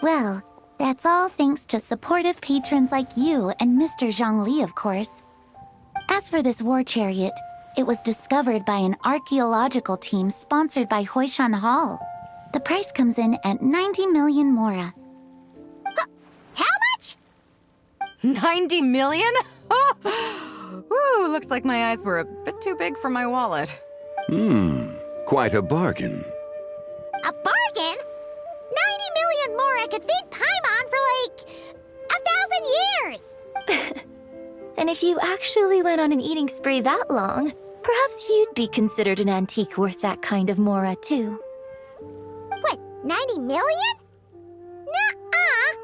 Well, that's all thanks to supportive patrons like you and Mr. Zhongli, of course. As for this war chariot, it was discovered by an archaeological team sponsored by Hoishan Hall. The price comes in at 90 million Mora. How much? 90 million? Ooh, looks like my eyes were a bit too big for my wallet. Quite a bargain. A bargain? 90 million Mora could feed Paimon for like 1,000 years! And if you actually went on an eating spree that long, perhaps you'd be considered an antique worth that kind of Mora, too. What, 90 million? Nuh-uh!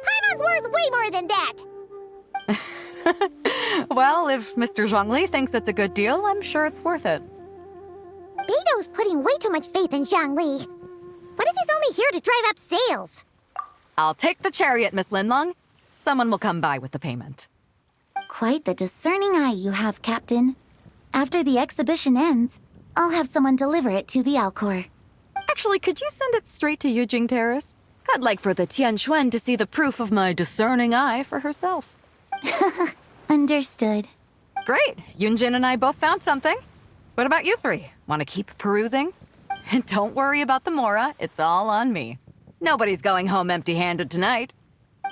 Paimon's worth way more than that! Well, if Mr. Zhongli thinks it's a good deal, I'm sure it's worth it. Beto's putting way too much faith in Zhongli. What if he's only here to drive up sales? I'll take the chariot, Miss Linlong. Someone will come by with the payment. Quite the discerning eye you have, Captain. After the exhibition ends, I'll have someone deliver it to the Alcor. Actually, could you send it straight to Yujing Terrace? I'd like for the Tianquan to see the proof of my discerning eye for herself. Understood. Great. Yunjin and I both found something. What about you three? Want to keep perusing? And don't worry about the Mora. It's all on me. Nobody's going home empty-handed tonight.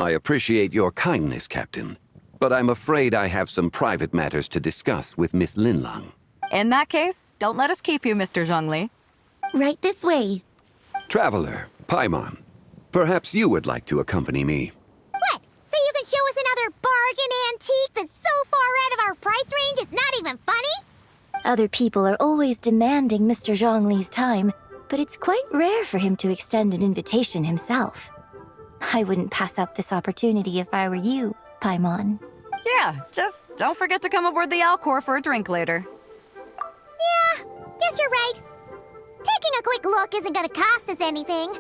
I appreciate your kindness, Captain, but I'm afraid I have some private matters to discuss with Miss Linlang. In that case, don't let us keep you, Mr. Zhongli. Right this way. Traveler, Paimon, perhaps you would like to accompany me. What? So you can show us another bargain antique that's so far out of our price range it's not even funny? Other people are always demanding Mr. Zhongli's time, but it's quite rare for him to extend an invitation himself. I wouldn't pass up this opportunity if I were you, Paimon. Yeah, just don't forget to come aboard the Alcor for a drink later. Yeah, guess you're right. Taking a quick look isn't gonna cost us anything.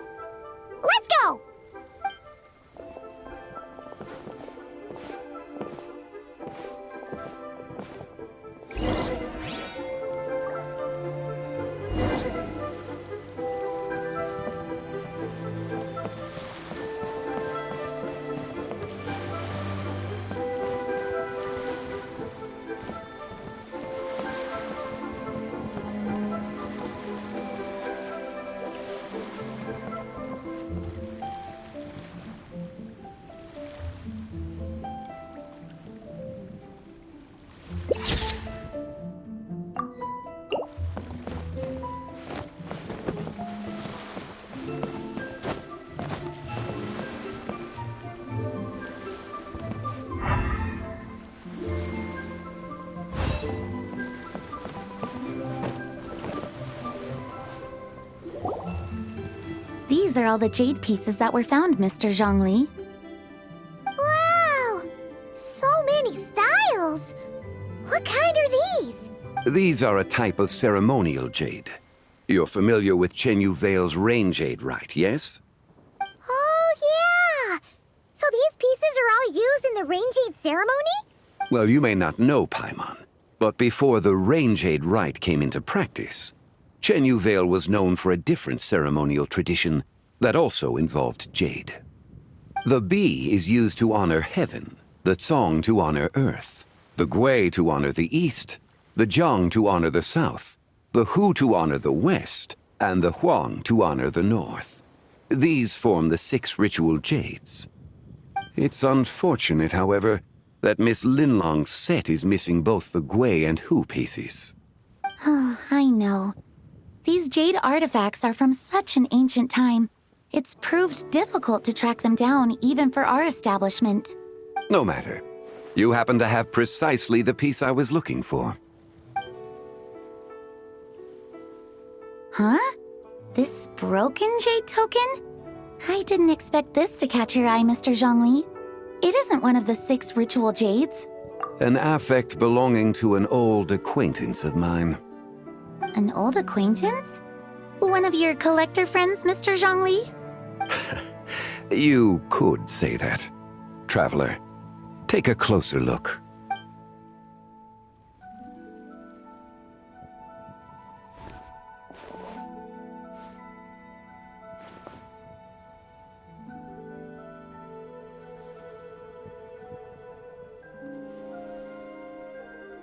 Let's go! These are all the jade pieces that were found, Mr. Zhongli. Wow! So many styles! What kind are these? These are a type of ceremonial jade. You're familiar with Chenyu Vale's rain jade, right, yes? Oh, yeah! So these pieces are all used in the rain jade ceremony? Well, you may not know, Paimon, but before the rain jade rite came into practice, Chenyu Vale was known for a different ceremonial tradition that also involved jade. The Bi is used to honor heaven, the Tsong to honor earth, the Gui to honor the east, the Jiang to honor the south, the Hu to honor the west, and the Huang to honor the north. These form the 6 ritual jades. It's unfortunate, however, that Miss Linlong's set is missing both the Gui and Hu pieces. Oh, I know. These jade artifacts are from such an ancient time. It's proved difficult to track them down, even for our establishment. No matter. You happen to have precisely the piece I was looking for. Huh? This broken jade token? I didn't expect this to catch your eye, Mr. Zhongli. It isn't one of the 6 ritual jades. An affect belonging to an old acquaintance of mine. An old acquaintance? One of your collector friends, Mr. Zhongli? You could say that. Traveler, take a closer look.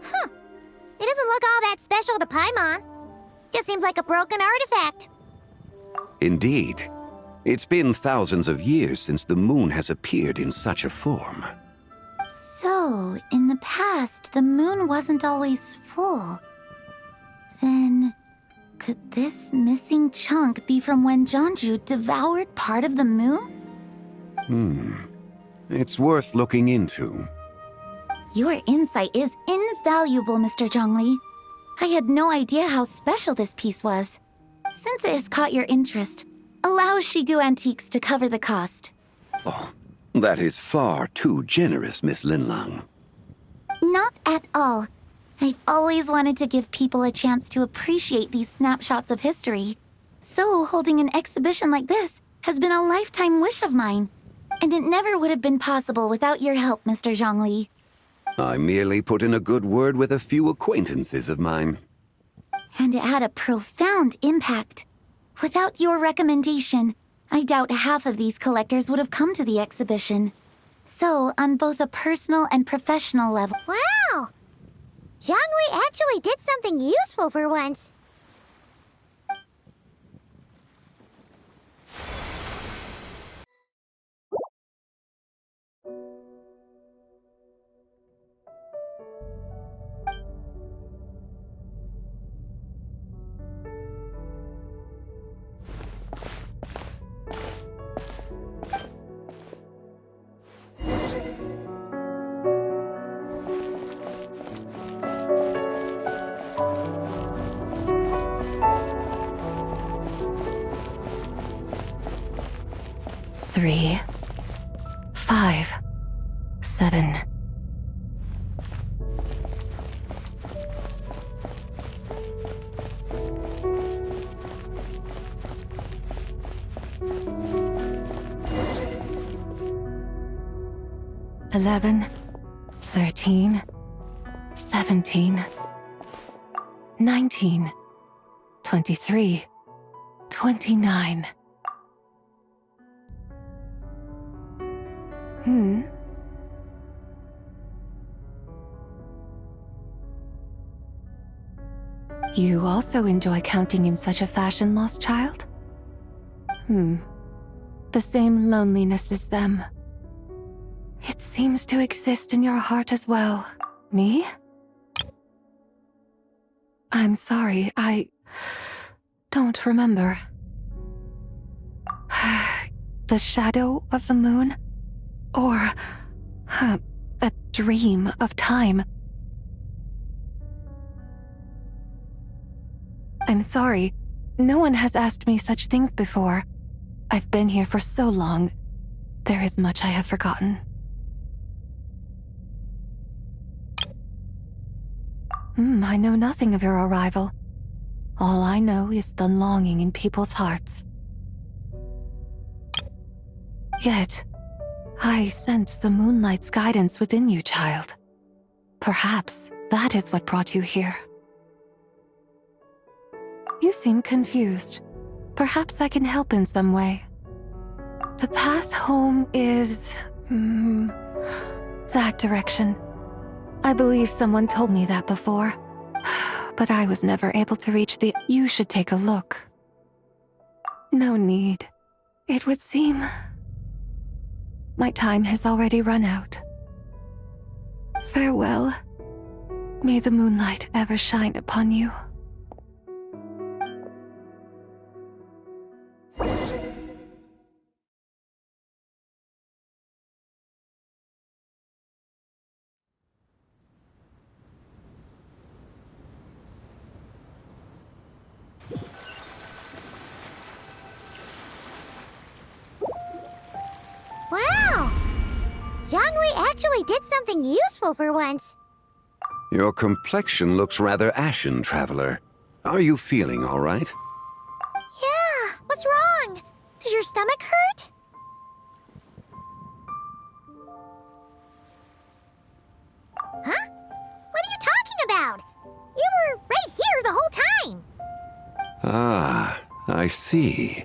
Huh. It doesn't look all that special to Paimon. Just seems like a broken artifact. Indeed. It's been thousands of years since the moon has appeared in such a form. So, in the past, the moon wasn't always full. Then, could this missing chunk be from when Jeonju devoured part of the moon? It's worth looking into. Your insight is invaluable, Mr. Zhongli. I had no idea how special this piece was. Since it has caught your interest, allow Shigu Antiques to cover the cost. Oh, that is far too generous, Miss Linlang. Not at all. I've always wanted to give people a chance to appreciate these snapshots of history. So holding an exhibition like this has been a lifetime wish of mine. And it never would have been possible without your help, Mr. Zhongli. I merely put in a good word with a few acquaintances of mine. And it had a profound impact. Without your recommendation, I doubt half of these collectors would have come to the exhibition. So, on both a personal and professional level... Wow! Zhongli actually did something useful for once. 3, 5, 7. "11, 13, 17, 19, 23, 29. You also enjoy counting in such a fashion, lost child? The same loneliness as them. It seems to exist in your heart as well. Me? I'm sorry, I don't remember. The shadow of the moon? Or a dream of time? I'm sorry. No one has asked me such things before. I've been here for so long. There is much I have forgotten. I know nothing of your arrival. All I know is the longing in people's hearts. Yet, I sense the moonlight's guidance within you, child. Perhaps that is what brought you here. You seem confused. Perhaps I can help in some way. The path home is... that direction. I believe someone told me that before. But I was never able to reach the... You should take a look. No need. It would seem... my time has already run out. Farewell. May the moonlight ever shine upon you. Wow! Zhongli actually did something useful for once. Your complexion looks rather ashen, traveler. Are you feeling all right? Yeah, what's wrong? Does your stomach hurt? Huh? What are you talking about? You were right here the whole time. Ah, I see.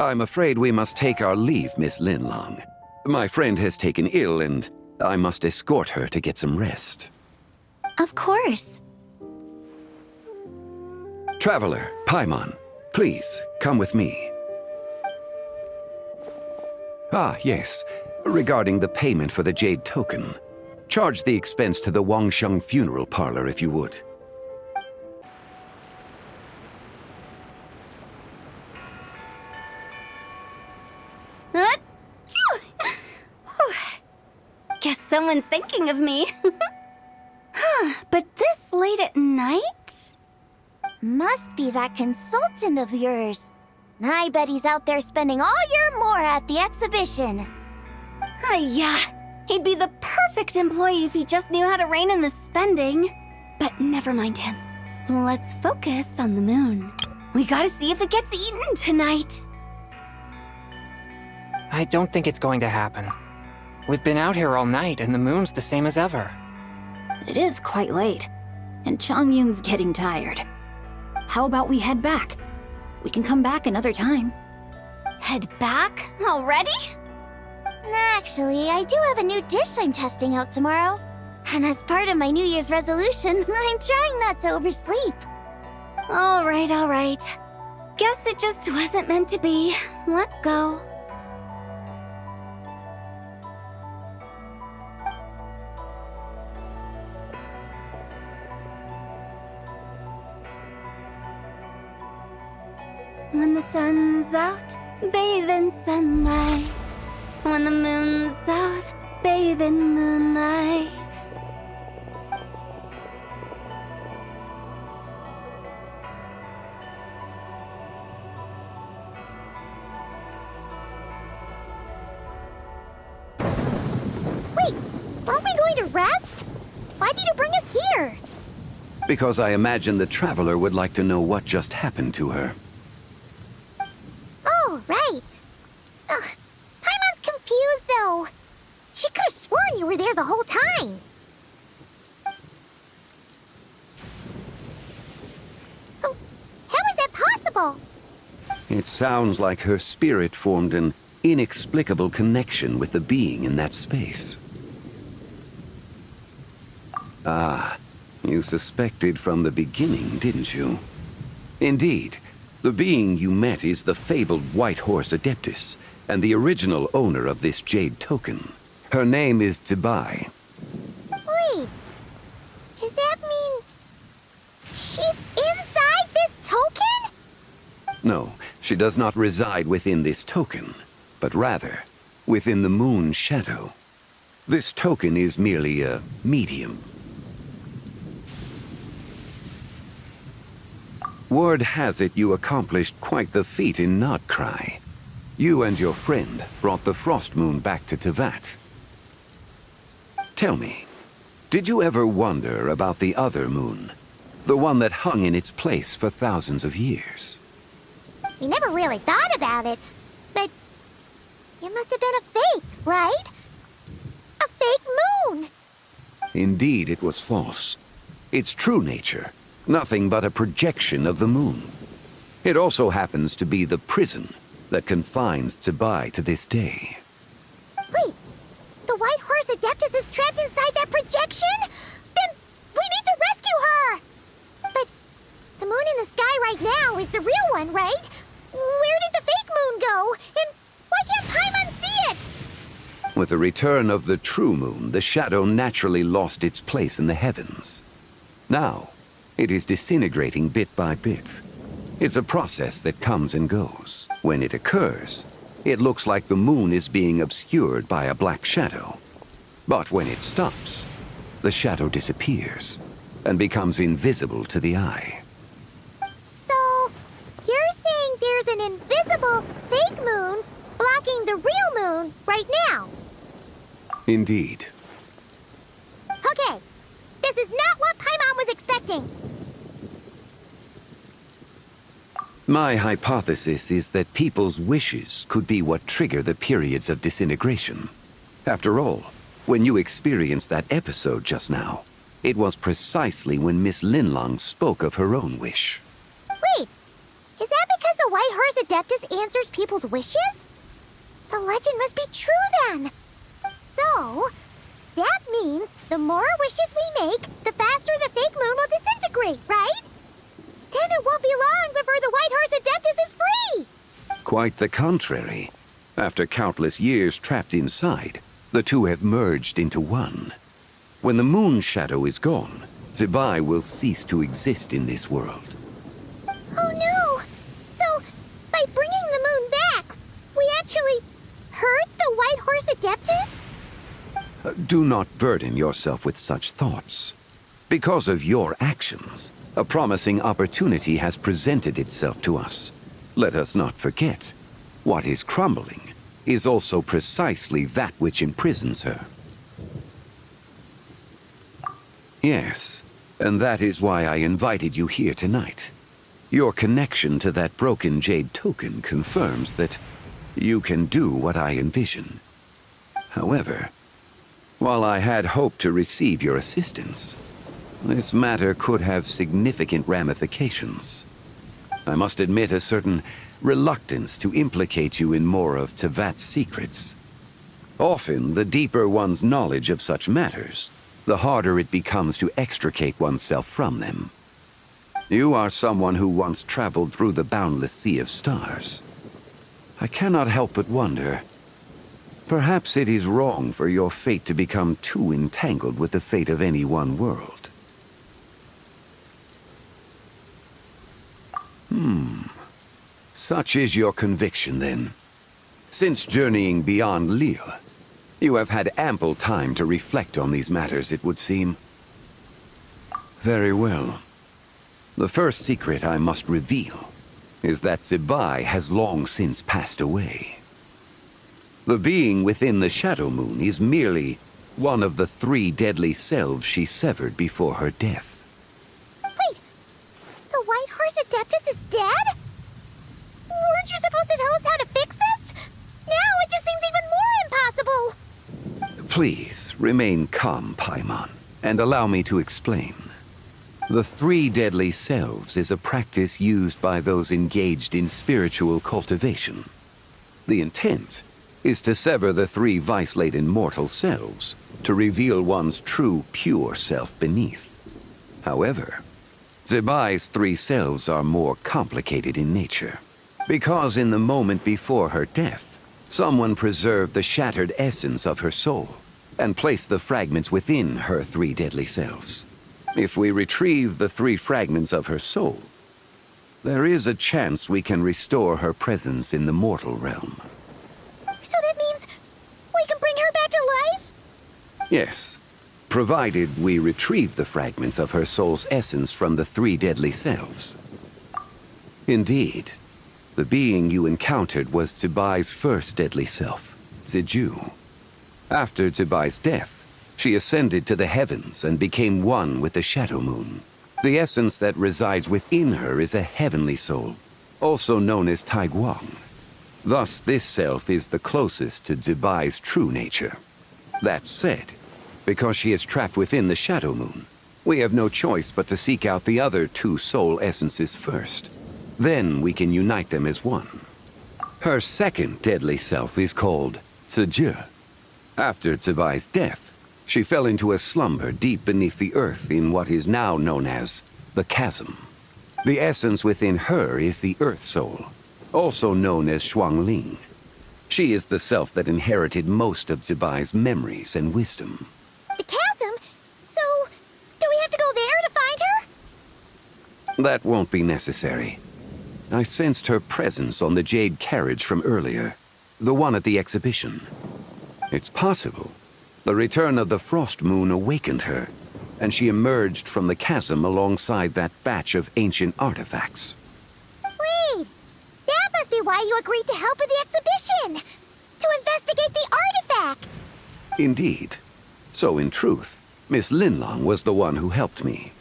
I'm afraid we must take our leave, Miss Linlong. My friend has taken ill and I must escort her to get some rest. Of course. Traveler, Paimon, please, come with me. Ah, yes. Regarding the payment for the jade token. Charge the expense to the Wangsheng funeral parlor if you would. Guess someone's thinking of me. But this late at night? Must be that consultant of yours. I bet he's out there spending all year more at the exhibition. Yeah, he'd be the perfect employee if he just knew how to rein in the spending. But never mind him. Let's focus on the moon. We gotta see if it gets eaten tonight. I don't think it's going to happen. We've been out here all night, and the moon's the same as ever. It is quite late, and Chongyun's getting tired. How about we head back? We can come back another time. Head back? Already? Actually, I do have a new dish I'm testing out tomorrow. And as part of my New Year's resolution, I'm trying not to oversleep. All right. Guess it just wasn't meant to be. Let's go. When the sun's out, bathe in sunlight. When the moon's out, bathe in moonlight. Aren't we going to rest? Why did you bring us here? Because I imagine the traveler would like to know what just happened to her. Oh, right. Ugh, Paimon's confused, though. She could have sworn you were there the whole time. Oh, how is that possible? It sounds like her spirit formed an inexplicable connection with the being in that space. Ah, you suspected from the beginning, didn't you? Indeed, the being you met is the fabled White Horse Adeptus, and the original owner of this jade token. Her name is Teyvat. Wait, does that mean she's inside this token? No, she does not reside within this token, but rather within the moon's shadow. This token is merely a medium. Word has it you accomplished quite the feat in Nodcry. You and your friend brought the Frost Moon back to Teyvat. Tell me, did you ever wonder about the other moon? The one that hung in its place for thousands of years? We never really thought about it, but it must have been a fake, right? A fake moon! Indeed, it was false. Its true nature, nothing but a projection of the moon. It also happens to be the prison that confines Teyvat to this day. Wait, the White Horse Adeptus is trapped inside that projection? Then we need to rescue her! But the moon in the sky right now is the real one, right? Where did the fake moon go? And why can't Paimon see it? With the return of the true moon, the shadow naturally lost its place in the heavens. Now, it is disintegrating bit by bit. It's a process that comes and goes. When it occurs, it looks like the moon is being obscured by a black shadow. But when it stops, the shadow disappears and becomes invisible to the eye. So, you're saying there's an invisible fake moon blocking the real moon right now? Indeed. Okay, this is not what Paimon was expecting. My hypothesis is that people's wishes could be what trigger the periods of disintegration. After all, when you experienced that episode just now, it was precisely when Miss Linlong spoke of her own wish. Wait, is that because the White Horse Adeptus answers people's wishes? The legend must be true then. So, that means the more wishes we make, the faster the fake moon will disintegrate, right? Then it won't be long before the White Horse Adeptus is free! Quite the contrary. After countless years trapped inside, the two have merged into one. When the moon shadow is gone, Teyvat will cease to exist in this world. Oh no! So, by bringing the moon back, we actually hurt the White Horse Adeptus? Do not burden yourself with such thoughts. Because of your actions, a promising opportunity has presented itself to us. Let us not forget, what is crumbling is also precisely that which imprisons her. Yes, and that is why I invited you here tonight. Your connection to that broken jade token confirms that you can do what I envision. However, while I had hoped to receive your assistance, this matter could have significant ramifications. I must admit a certain reluctance to implicate you in more of Teyvat's secrets. Often, the deeper one's knowledge of such matters, the harder it becomes to extricate oneself from them. You are someone who once traveled through the boundless sea of stars. I cannot help but wonder, perhaps it is wrong for your fate to become too entangled with the fate of any one world. Such is your conviction, then. Since journeying beyond Lille, you have had ample time to reflect on these matters, it would seem. Very well. The first secret I must reveal is that Teyvat has long since passed away. The being within the Shadow Moon is merely one of the 3 deadly selves she severed before her death. Wait, the White Horse Adeptus is dead? Weren't you supposed to tell us how to fix this? Now it just seems even more impossible. Please, remain calm, Paimon, and allow me to explain. The 3 deadly selves is a practice used by those engaged in spiritual cultivation. The intent is to sever the 3 vice-laden mortal selves to reveal one's true, pure self beneath. However, Zebai's 3 selves are more complicated in nature. Because in the moment before her death, someone preserved the shattered essence of her soul and placed the fragments within her 3 deadly selves. If we retrieve the 3 fragments of her soul, there is a chance we can restore her presence in the mortal realm. So that means we can bring her back to life? Yes, provided we retrieve the fragments of her soul's essence from the 3 deadly selves. Indeed, the being you encountered was Zebai's first deadly self, Ziju. After Zebai's death, she ascended to the heavens and became one with the Shadow Moon. The essence that resides within her is a heavenly soul, also known as Taiguang. Thus, this self is the closest to Zebai's true nature. That said, because she is trapped within the Shadow Moon, we have no choice but to seek out the other 2 soul essences first. Then we can unite them as one. Her second deadly self is called Ziju. After Zebai's death, she fell into a slumber deep beneath the earth in what is now known as the Chasm. The essence within her is the Earth Soul, also known as Xuangling. She is the self that inherited most of Zebai's memories and wisdom. The chasm? So, do we have to go there to find her? That won't be necessary. I sensed her presence on the jade carriage from earlier, the one at the exhibition. It's possible the return of the Frost Moon awakened her, and she emerged from the chasm alongside that batch of ancient artifacts. Wait! That must be why you agreed to help with the exhibition! To investigate the artifacts! Indeed. So in truth, Miss Linlong was the one who helped me.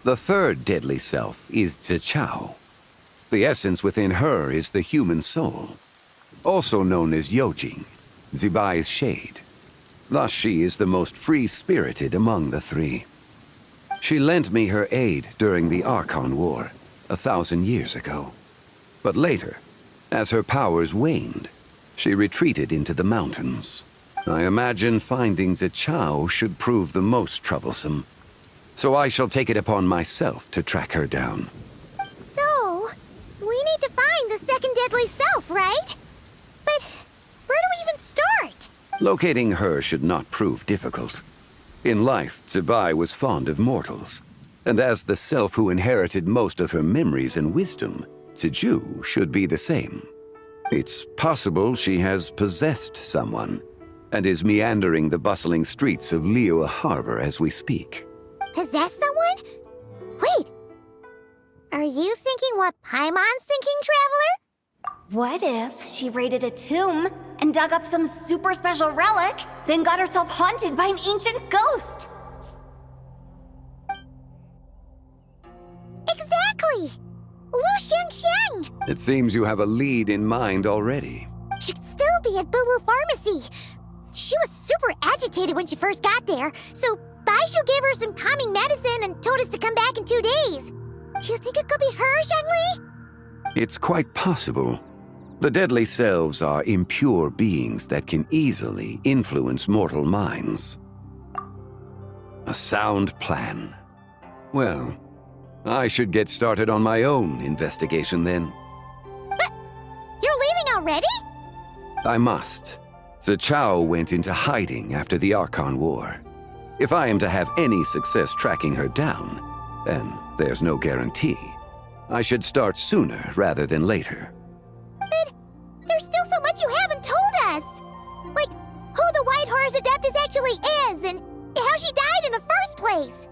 The 3rd deadly self is Zichao. The essence within her is the human soul, also known as Yojing, Zebai's shade. Thus she is the most free-spirited among the 3. She lent me her aid during the Archon War, 1,000 years ago. But later, as her powers waned, she retreated into the mountains. I imagine finding Zichao should prove the most troublesome, so I shall take it upon myself to track her down. So, we need to find the 2nd deadly self, right? But where do we even start? Locating her should not prove difficult. In life, Zebai was fond of mortals, and as the self who inherited most of her memories and wisdom, Ziju should be the same. It's possible she has possessed someone, and is meandering the bustling streets of Liyue Harbor as we speak. Possess someone? Wait! Are you thinking what Paimon's thinking, Traveler? What if she raided a tomb and dug up some super special relic, then got herself haunted by an ancient ghost? Exactly! Lu Xiangxiang! It seems you have a lead in mind already. She'd still be at Boo Boo Pharmacy. She was super agitated when she first got there, so Baishu gave her some calming medicine and told us to come back in 2 days. Do you think it could be her, Zhengli? It's quite possible. The deadly selves are impure beings that can easily influence mortal minds. A sound plan. Well, I should get started on my own investigation then. But you're leaving already? I must. Zichao went into hiding after the Archon War. If I am to have any success tracking her down, then there's no guarantee. I should start sooner rather than later. But there's still so much you haven't told us! Like, who the White Horse Adeptus actually is, and how she died in the first place!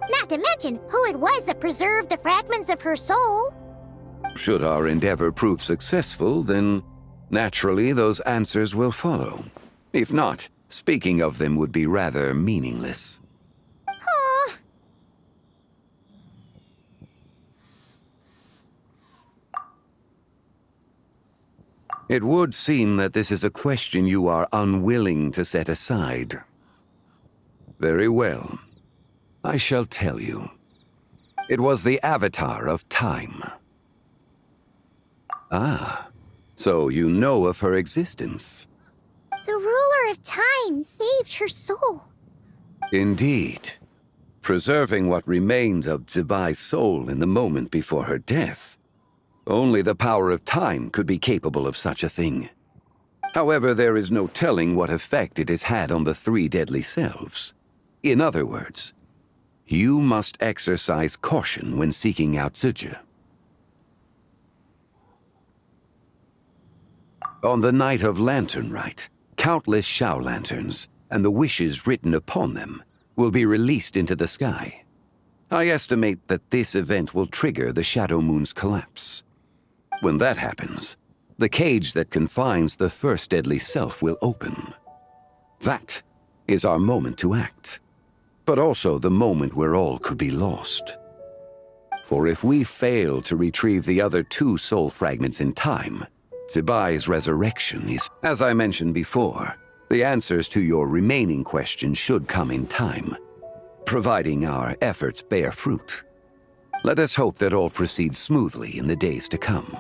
Not to mention who it was that preserved the fragments of her soul. Should our endeavor prove successful, then Naturally, those answers will follow. If not, speaking of them would be rather meaningless. Aw. It would seem that this is a question you are unwilling to set aside. Very well. I shall tell you. It was the Avatar of Time. Ah, so you know of her existence. The ruler of time saved her soul. Indeed. Preserving what remained of Zibai's soul in the moment before her death. Only the power of time could be capable of such a thing. However, there is no telling what effect it has had on the three deadly selves. In other words, you must exercise caution when seeking out Zizhi. On the night of Lantern Rite, countless Shao lanterns, and the wishes written upon them, will be released into the sky. I estimate that this event will trigger the Shadow Moon's collapse. When that happens, the cage that confines the first deadly self will open. That is our moment to act, but also the moment where all could be lost. For if we fail to retrieve the other two soul fragments in time, Zibai's resurrection is, as I mentioned before, the answers to your remaining questions should come in time, providing our efforts bear fruit. Let us hope that all proceeds smoothly in the days to come.